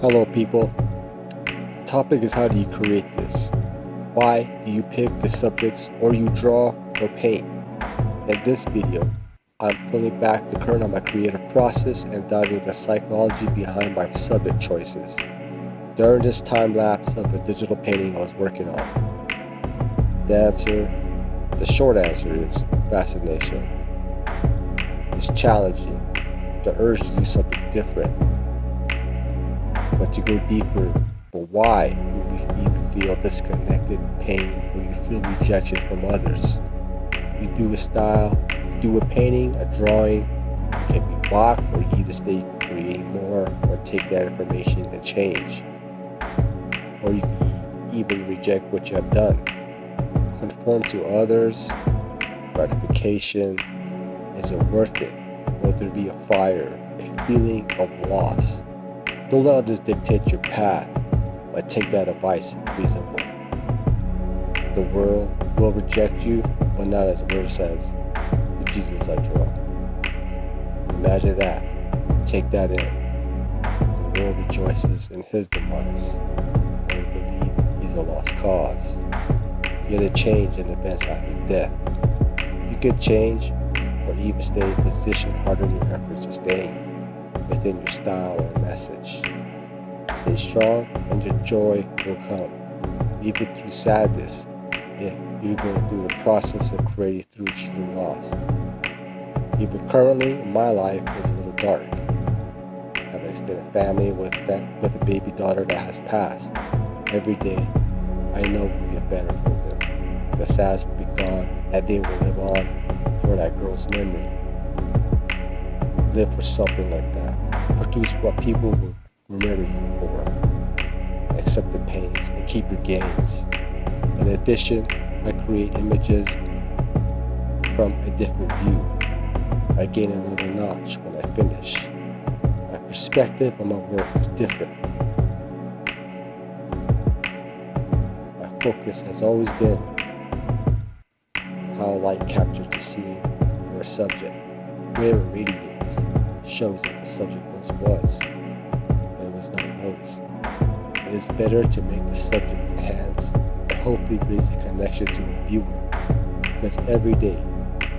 Hello, people. The topic is, how do you create this? Why do you pick the subjects, or you draw or paint? In this video, I'm pulling back the curtain on my creative process and diving into the psychology behind my subject choices during this time lapse of the digital painting I was working on. The short answer is fascination. It's challenging, the urge to do something different. But to go deeper, but why will we either feel disconnected, pain, or you feel rejection from others? You do a style, you do a painting, a drawing, it can be mocked, or you either stay creating more or take that information and change. Or you can even reject what you have done. Conform to others, gratification, is it worth it? Will there be a fire, a feeling of loss? Don't let others dictate your path, but take that advice if reasonable. The world will reject you, but not as the word says, the Jesus I draw. Imagine that. Take that in. The world rejoices in his demise, and we believe he's a lost cause. Yet a change in events after death. You could change, or even stay in position, harden your efforts of staying within your style or message. Stay strong and your joy will come, even through sadness, if you're going through the process of creating through extreme loss. Even currently, my life is a little dark. I have an extended family with a baby daughter that has passed. Every day, I know we'll get better for them. The sads will be gone, and they will live on for that girl's memory. Live for something like that. Produce what people will remember you for. Accept the pains and keep your gains. In addition, I create images from a different view. I gain another notch when I finish. My perspective on my work is different. My focus has always been how light captures the scene or a subject, where it radiates, shows that the subject once was, but it was not noticed. It is better to make the subject enhance and hopefully raise a connection to a viewer, because every day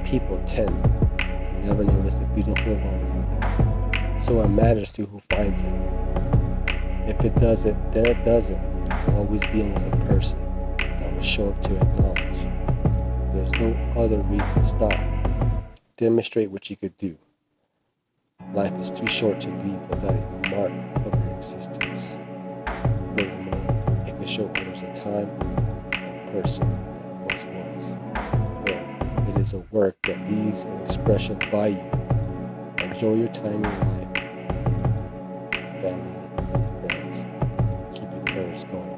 people tend to never notice the beautiful around them. So it matters to who finds it. If it doesn't, then it doesn't. There will always be another person that will show up to acknowledge. There's no other reason to stop. Demonstrate what you could do. Life is too short to leave without a mark of your existence. Furthermore, it can show others a time and person that once was. Or it is a work that leaves an expression by you. Enjoy your time in your life, family, and friends. Keep your prayers going.